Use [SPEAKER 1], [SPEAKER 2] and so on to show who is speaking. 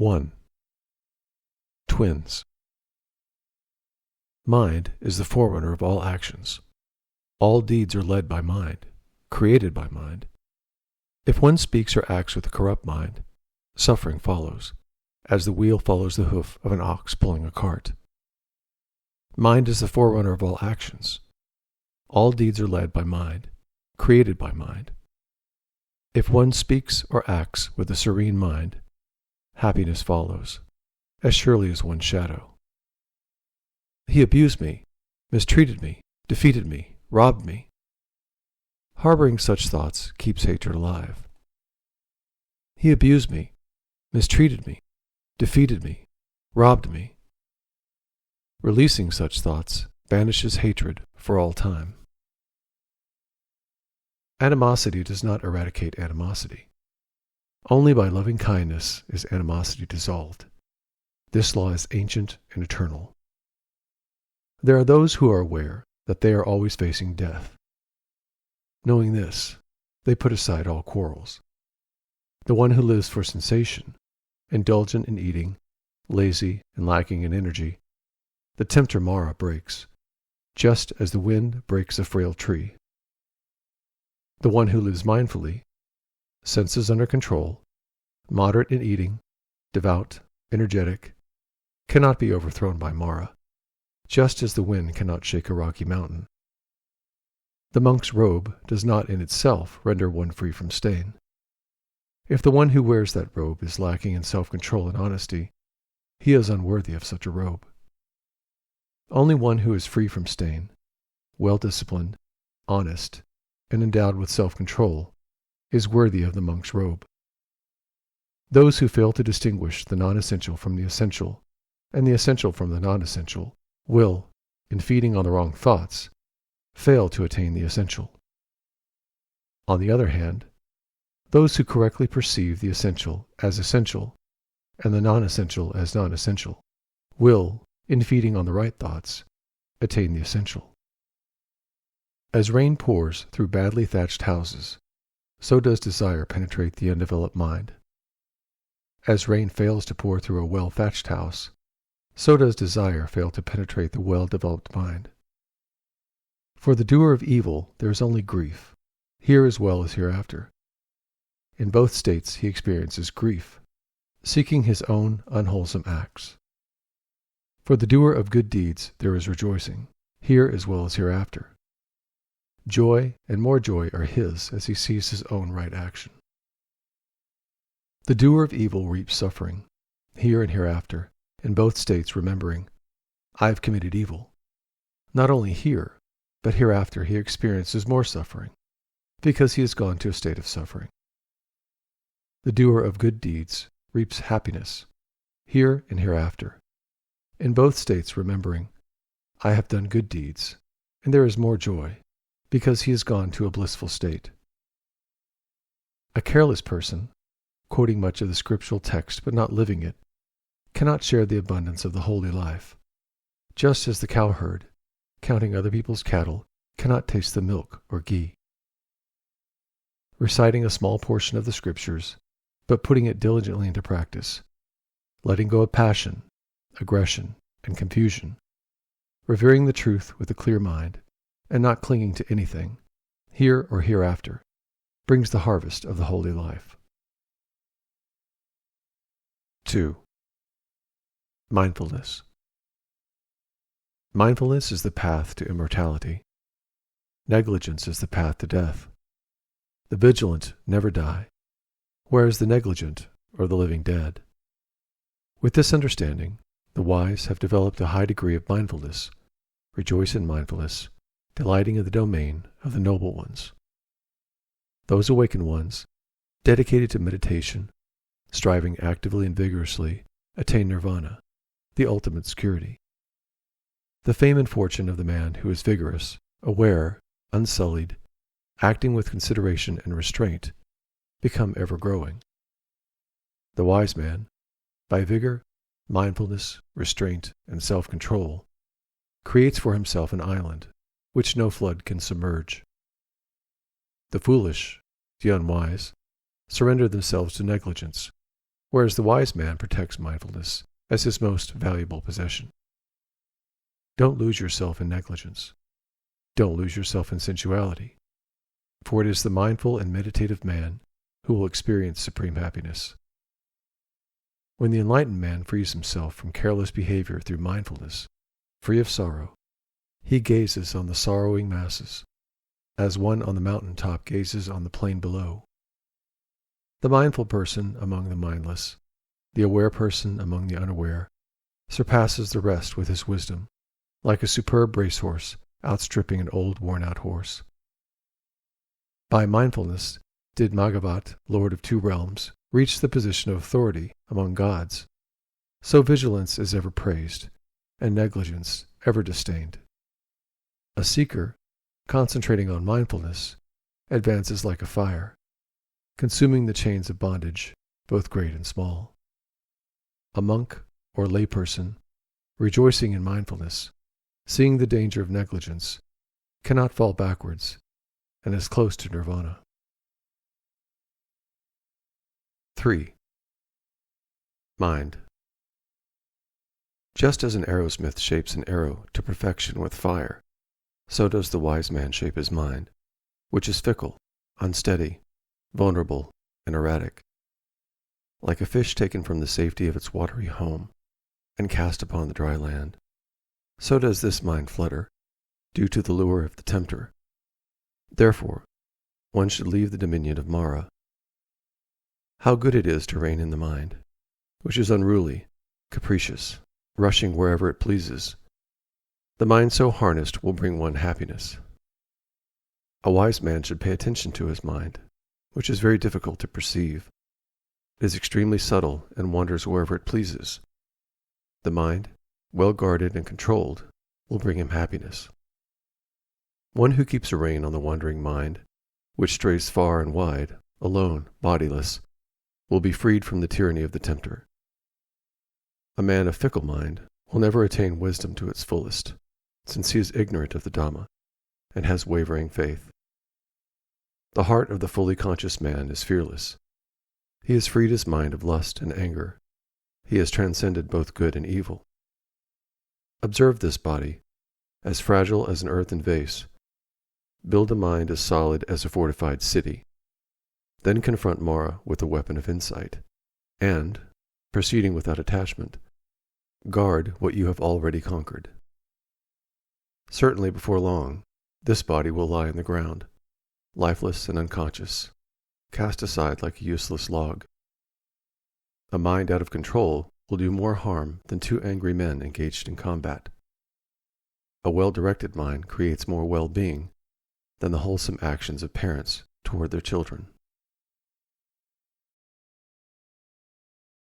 [SPEAKER 1] 1. Twins. Mind is the forerunner of all actions. All deeds are led by mind, created by mind. If one speaks or acts with a corrupt mind, suffering follows, as the wheel follows the hoof of an ox pulling a cart. Mind is the forerunner of all actions. All deeds are led by mind, created by mind. If one speaks or acts with a serene mind, happiness follows, as surely as one's shadow. He abused me, mistreated me, defeated me, robbed me. Harboring such thoughts keeps hatred alive. He abused me, mistreated me, defeated me, robbed me. Releasing such thoughts banishes hatred for all time. Animosity does not eradicate animosity. Only by loving kindness is animosity dissolved. This law is ancient and eternal. There are those who are aware that they are always facing death. Knowing this, they put aside all quarrels. The one who lives for sensation, indulgent in eating, lazy and lacking in energy, the tempter Mara breaks, just as the wind breaks a frail tree. The one who lives mindfully, senses under control, moderate in eating, devout, energetic, cannot be overthrown by Mara, just as the wind cannot shake a rocky mountain. The monk's robe does not in itself render one free from stain. If the one who wears that robe is lacking in self-control and honesty, he is unworthy of such a robe. Only one who is free from stain, well-disciplined, honest, and endowed with self-control is worthy of the monk's robe. Those who fail to distinguish the non-essential from the essential, and the essential from the non-essential, will, in feeding on the wrong thoughts, fail to attain the essential. On the other hand, those who correctly perceive the essential as essential, and the non-essential as non-essential, will, in feeding on the right thoughts, attain the essential. As rain pours through badly thatched houses, so does desire penetrate the undeveloped mind. As rain fails to pour through a well-thatched house, so does desire fail to penetrate the well-developed mind. For the doer of evil there is only grief, here as well as hereafter. In both states he experiences grief, seeking his own unwholesome acts. For the doer of good deeds there is rejoicing, here as well as hereafter. Joy and more joy are his as he sees his own right action. The doer of evil reaps suffering, here and hereafter, in both states remembering, I have committed evil. Not only here, but hereafter he experiences more suffering, because he has gone to a state of suffering. The doer of good deeds reaps happiness, here and hereafter, in both states remembering, I have done good deeds, and there is more joy, because he has gone to a blissful state. A careless person, quoting much of the scriptural text but not living it, cannot share the abundance of the holy life, just as the cowherd, counting other people's cattle, cannot taste the milk or ghee. Reciting a small portion of the scriptures, but putting it diligently into practice, letting go of passion, aggression, and confusion, revering the truth with a clear mind, and not clinging to anything, here or hereafter, brings the harvest of the holy life. 2. Mindfulness. Mindfulness is the path to immortality. Negligence is the path to death. The vigilant never die, whereas the negligent are the living dead. With this understanding, the wise have developed a high degree of mindfulness, rejoice in mindfulness, delighting in the domain of the noble ones. Those awakened ones, dedicated to meditation, striving actively and vigorously, attain nirvana, the ultimate security. The fame and fortune of the man who is vigorous, aware, unsullied, acting with consideration and restraint, become ever-growing. The wise man, by vigor, mindfulness, restraint, and self-control, creates for himself an island which no flood can submerge. The foolish, the unwise, surrender themselves to negligence, whereas the wise man protects mindfulness as his most valuable possession. Don't lose yourself in negligence. Don't lose yourself in sensuality, for it is the mindful and meditative man who will experience supreme happiness. When the enlightened man frees himself from careless behavior through mindfulness, free of sorrow, he gazes on the sorrowing masses, as one on the mountain top gazes on the plain below. The mindful person among the mindless, the aware person among the unaware, surpasses the rest with his wisdom, like a superb racehorse outstripping an old worn-out horse. By mindfulness did Bhagavat, Lord of two realms, reach the position of authority among gods. So vigilance is ever praised, and negligence ever disdained. A seeker, concentrating on mindfulness, advances like a fire, consuming the chains of bondage, both great and small. A monk or layperson, rejoicing in mindfulness, seeing the danger of negligence, cannot fall backwards, and is close to nirvana. 3. Mind. Just as an arrowsmith shapes an arrow to perfection with fire, so does the wise man shape his mind, which is fickle, unsteady, vulnerable, and erratic. Like a fish taken from the safety of its watery home and cast upon the dry land, so does this mind flutter, due to the lure of the tempter. Therefore, one should leave the dominion of Mara. How good it is to reign in the mind, which is unruly, capricious, rushing wherever it pleases. The mind so harnessed will bring one happiness. A wise man should pay attention to his mind, which is very difficult to perceive. It is extremely subtle and wanders wherever it pleases. The mind, well guarded and controlled, will bring him happiness. One who keeps a rein on the wandering mind, which strays far and wide, alone, bodiless, will be freed from the tyranny of the tempter. A man of fickle mind will never attain wisdom to its fullest, since he is ignorant of the Dhamma and has wavering faith. The heart of the fully conscious man is fearless. He has freed his mind of lust and anger. He has transcended both good and evil. Observe this body, as fragile as an earthen vase. Build a mind as solid as a fortified city. Then confront Mara with the weapon of insight, and, proceeding without attachment, guard what you have already conquered. Certainly before long, this body will lie on the ground, lifeless and unconscious, cast aside like a useless log. A mind out of control will do more harm than two angry men engaged in combat. A well-directed mind creates more well-being than the wholesome actions of parents toward their children.